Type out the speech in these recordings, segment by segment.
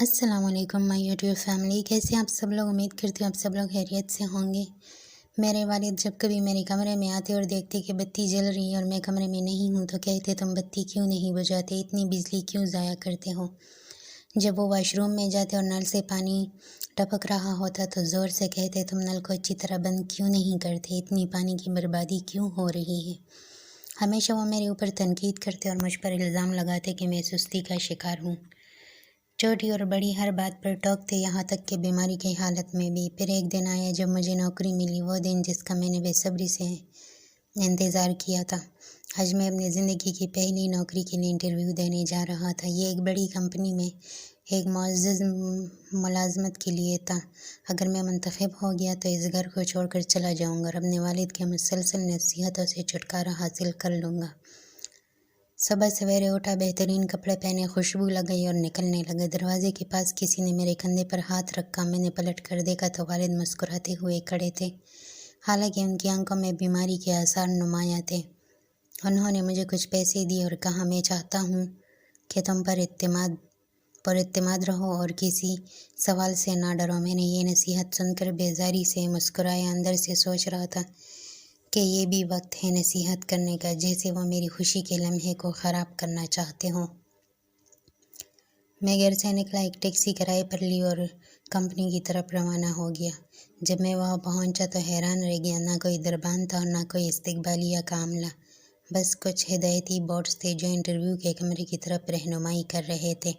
अस्सलाम वालेकुम my YouTube family. कैसे आप सब लोग? उम्मीद करती हूँ आप सब लोग खैरियत से होंगे। मेरे वालिद जब कभी मेरे कमरे में आते और देखते कि बत्ती जल रही है और मैं कमरे में नहीं हूँ तो कहते तुम बत्ती क्यों नहीं बुझाते, इतनी बिजली क्यों ज़ाया करते हो। जब वो वाशरूम में जाते और नल से पानी टपक रहा होता तो ज़ोर से कहते तुम नल को अच्छी तरह बंद क्यों नहीं करते, इतनी पानी की बर्बादी क्यों हो रही है। हमेशा वो मेरे ऊपर तनकीद करते और मुझ पर इल्ज़ाम लगाते कि मैं सुस्ती का शिकार हूँ। छोटी और बड़ी हर बात पर टोकते, यहाँ तक कि बीमारी की हालत में भी। फिर एक दिन आया जब मुझे नौकरी मिली, वो दिन जिसका मैंने बेसब्री से इंतज़ार किया था। आज मैं अपनी ज़िंदगी की पहली नौकरी के लिए इंटरव्यू देने जा रहा था। ये एक बड़ी कंपनी में एक मुअज़्ज़ज़ मुलाज़मत के लिए था। अगर मैं मुंतखब हो गया तो इस घर को छोड़कर चला जाऊँगा और अपने वालिद के मुसलसल नसीहतों से छुटकारा हासिल कर लूँगा। सुबह सवेरे उठा, बेहतरीन कपड़े पहने, खुशबू लगाई और निकलने लगा। दरवाजे के पास किसी ने मेरे कंधे पर हाथ रखा। मैंने पलट कर देखा तो वालिद मुस्कुराते हुए खड़े थे, हालांकि उनकी आंखों में बीमारी के आसार नुमायां थे। उन्होंने मुझे कुछ पैसे दिए और कहा मैं चाहता हूँ कि तुम पर इत्तेमाद रहो और किसी सवाल से ना डरो। मैंने ये नसीहत सुनकर बेजारी से मुस्कुराया। अंदर से सोच रहा था कि ये भी वक्त है नसीहत करने का, जैसे वो मेरी खुशी के लम्हे को ख़राब करना चाहते हों। मैं घर से निकला, एक टैक्सी किराए पर ली और कंपनी की तरफ रवाना हो गया। जब मैं वहाँ पहुँचा तो हैरान रह गया। ना कोई दरबान था और ना कोई इस्तकबालिया का अमला, बस कुछ हिदायती बोर्ड्स थे जो इंटरव्यू के कमरे की तरफ रहनुमाई कर रहे थे।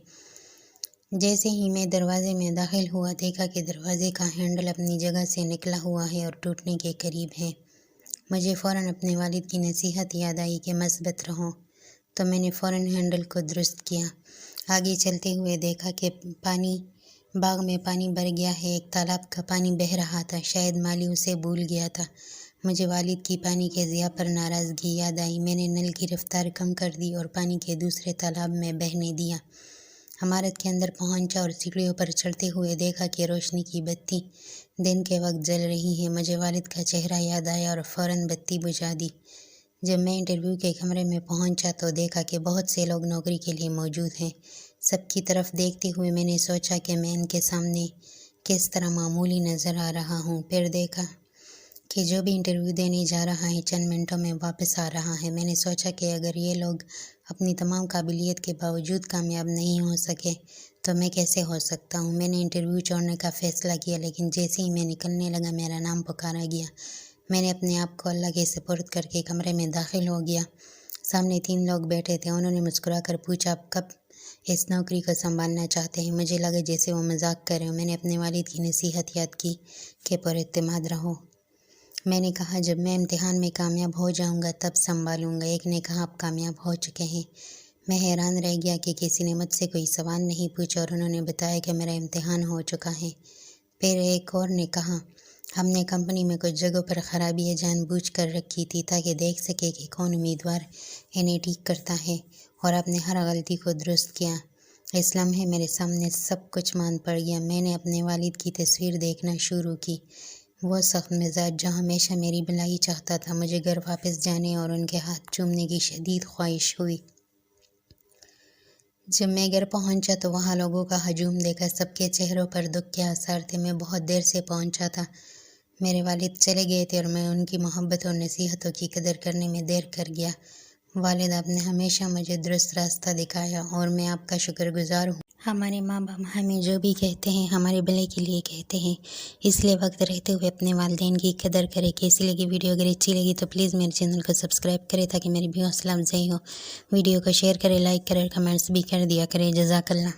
जैसे ही मैं दरवाजे में दाखिल हुआ, देखा कि दरवाजे का हैंडल अपनी जगह से निकला हुआ है और टूटने के करीब है। मुझे फ़ौरन अपने वालिद की नसीहत याद आई कि मस्बत रहो, तो मैंने फ़ौरन हैंडल को दुरुस्त किया। आगे चलते हुए देखा कि बाग में पानी भर गया है। एक तालाब का पानी बह रहा था, शायद माली उसे भूल गया था। मुझे वालिद की पानी के ज़िया पर नाराज़गी याद आई। मैंने नल की रफ्तार कम कर दी और पानी के दूसरे तालाब में बहने दिया। इमारत के अंदर पहुंचा और सीढ़ियों पर चढ़ते हुए देखा कि रोशनी की बत्ती दिन के वक्त जल रही है। मुझे वालिद का चेहरा याद आया और फ़ौरन बत्ती बुझा दी। जब मैं इंटरव्यू के कमरे में पहुंचा तो देखा कि बहुत से लोग नौकरी के लिए मौजूद हैं। सबकी तरफ देखते हुए मैंने सोचा कि मैं इनके सामने किस तरह मामूली नज़र आ रहा हूँ। फिर देखा कि जो भी इंटरव्यू देने जा रहा है चंद मिनटों में वापस आ रहा है। मैंने सोचा कि अगर ये लोग अपनी तमाम काबिलियत के बावजूद कामयाब नहीं हो सके तो मैं कैसे हो सकता हूँ। मैंने इंटरव्यू छोड़ने का फ़ैसला किया, लेकिन जैसे ही मैं निकलने लगा मेरा नाम पुकारा गया। मैंने अपने आप को अल्लाह के सुपुर्द करके कमरे में दाखिल हो गया। सामने 3 लोग बैठे थे। उन्होंने मुस्कुरा कर पूछा आप कब इस नौकरी को संभालना चाहते हैं। मुझे लगा जैसे वो मजाक कर रहे हो। मैंने अपने वालिद की नसीहत याद की कि पुरइत्तेमाद रहो। मैंने कहा जब मैं इम्तिहान में कामयाब हो जाऊंगा तब संभालूंगा। एक ने कहा आप कामयाब हो चुके हैं। मैं हैरान रह गया कि किसी ने मुझसे कोई सवाल नहीं पूछा और उन्होंने बताया कि मेरा इम्तिहान हो चुका है। फिर एक और ने कहा हमने कंपनी में कुछ जगहों पर खराबियाँ जानबूझकर रखी थी ताकि देख सके कि कौन उम्मीदवार इन्हें ठीक करता है, और आपने हर गलती को दुरुस्त किया। इस लम्हे मेरे सामने सब कुछ मान पड़ गया। मैंने अपने वालिद की तस्वीर देखना शुरू की। वो सख्त मिजाज जो हमेशा मेरी भलाई चाहता था। मुझे घर वापस जाने और उनके हाथ चूमने की शदीद ख्वाहिश हुई। जब मैं घर पहुंचा तो वहाँ लोगों का हजूम देखा। सबके चेहरों पर दुख के आसार थे। मैं बहुत देर से पहुंचा था। मेरे वालिद चले गए थे और मैं उनकी मोहब्बत और नसीहतों की कदर करने में देर कर गया। वालिद आपने हमेशा मुझे दुरुस्त रास्ता दिखाया और मैं आपका शुक्रगुजार हूँ। हमारे माँ बाप हमें जो भी कहते हैं हमारे भले के लिए कहते हैं, इसलिए वक्त रहते हुए अपने वालिदैन की कदर करें। कैसी लगी वीडियो? अगर अच्छी लगी तो प्लीज़ मेरे चैनल को सब्सक्राइब करें ताकि मेरी भी हौसला अफजाई हो। वीडियो को शेयर करें, लाइक करें, कमेंट्स भी कर दिया करें। जज़ाकल्लाह।